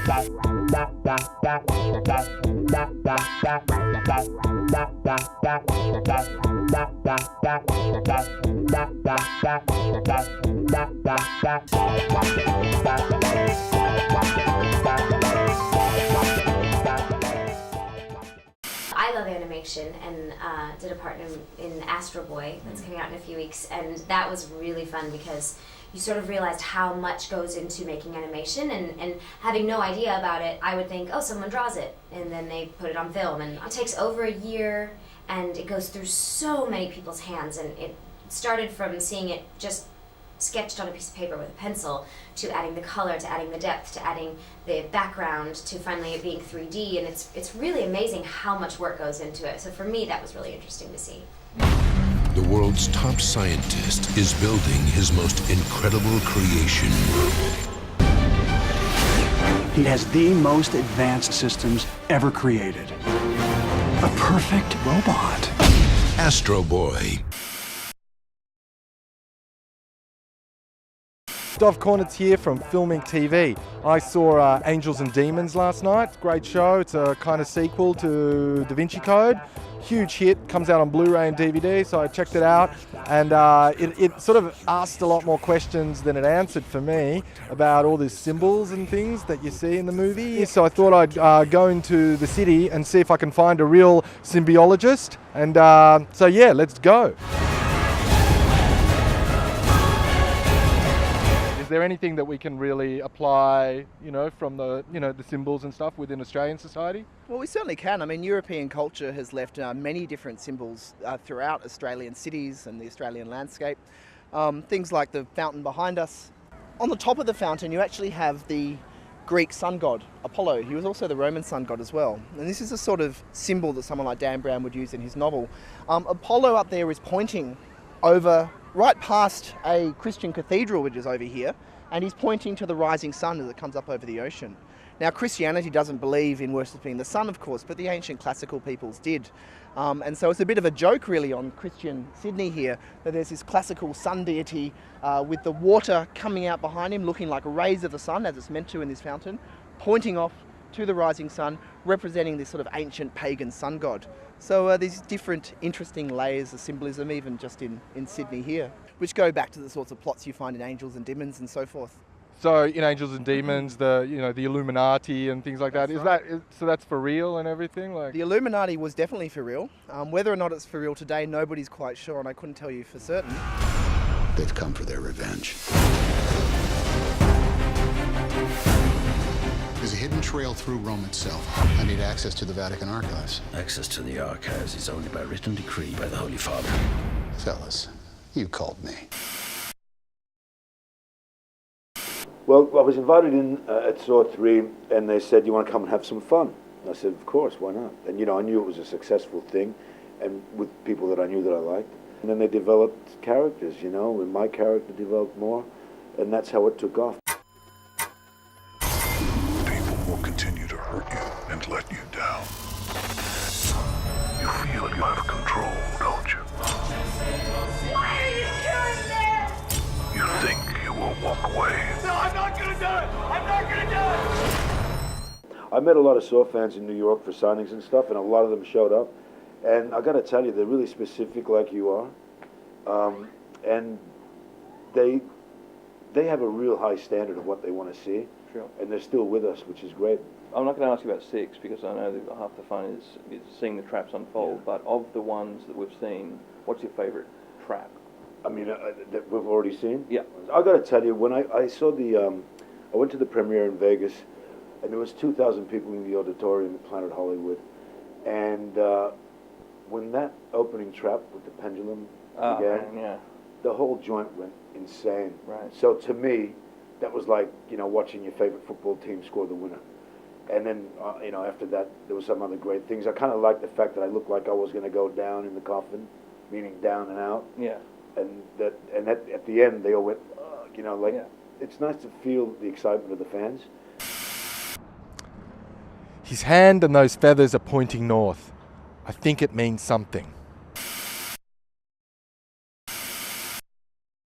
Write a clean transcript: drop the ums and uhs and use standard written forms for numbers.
I love animation and did a part in Astro Boy that's coming out in a few weeks, and that was really fun because you sort of realized how much goes into making animation, and having no idea about it, I would think, oh, someone draws it, and then they put it on film, and it takes over a year, and it goes through so many people's hands, and it started from seeing it just sketched on a piece of paper with a pencil, to adding the color, to adding the depth, to adding the background, to finally it being 3D, and it's really amazing how much work goes into it. So for me, that was really interesting to see. The world's top scientist is building his most incredible creation. He has the most advanced systems ever created. A perfect robot. Astro Boy. Dov Cornet's here from Filmink TV. I saw Angels and Demons last night. Great show. It's a kind of sequel to Da Vinci Code. Huge hit. Comes out on Blu-ray and DVD, so I checked it out. And it sort of asked a lot more questions than it answered for me about all these symbols and things that you see in the movie. So I thought I'd go into the city and see if I can find a real symbiologist. And so yeah, let's go. Is there anything that we can really apply, from the, the symbols and stuff within Australian society? Well, we certainly can. I mean, European culture has left many different symbols throughout Australian cities and the Australian landscape. Things like the fountain behind us. On the top of the fountain, you actually have the Greek sun god, Apollo. He was also the Roman sun god as well. And this is a sort of symbol that someone like Dan Brown would use in his novel. Apollo up there is pointing over right past a Christian cathedral, which is over here, and he's pointing to the rising sun as it comes up over the ocean. Now, Christianity doesn't believe in worshipping the sun, of course, but the ancient classical peoples did. And so it's a bit of a joke, really, on Christian Sydney here, that there's this classical sun deity with the water coming out behind him, looking like rays of the sun, as it's meant to in this fountain, pointing off to the rising sun, representing this sort of ancient pagan sun god. So these different interesting layers of symbolism, even just in Sydney here, which go back to the sorts of plots you find in Angels and Demons and so forth. So in Angels and Demons, the Illuminati and things like that, so that's for real and everything? The Illuminati was definitely for real. Whether or not it's for real today, nobody's quite sure, and I couldn't tell you for certain. They've come for their revenge. There's a hidden trail through Rome itself. I need access to the Vatican archives. Access to the archives is only by written decree by the Holy Father. Fellas, you called me. Well, I was invited in at Saw 3, and they said, you want to come and have some fun? And I said, of course, why not? And, I knew it was a successful thing, and with people that I knew that I liked. And then they developed characters, and my character developed more, and that's how it took off. People will continue to hurt you and let you down. You feel you have control, don't you? Why are you doing this? You think you will walk away. No, I'm not gonna do it! I'm not gonna do it! I met a lot of Saw fans in New York for signings and stuff, and a lot of them showed up. And I got to tell you, they're really specific like you are. And they have a real high standard of what they want to see. Sure. And they're still with us, which is great. I'm not going to ask you about 6 because I know that half the fun is seeing the traps unfold. Yeah. But of the ones that we've seen, what's your favourite trap? I mean, that we've already seen? Yeah. I got to tell you, when I saw I went to the premiere in Vegas, and there was 2,000 people in the auditorium at Planet Hollywood. And when that opening trap with the pendulum began, yeah. The whole joint went insane. Right. So to me, that was like, watching your favorite football team score the winner. And then, after that, there was some other great things. I kind of liked the fact that I looked like I was going to go down in the coffin, meaning down and out. Yeah. And at the end, they all went, yeah. It's nice to feel the excitement of the fans. His hand and those feathers are pointing north. I think it means something.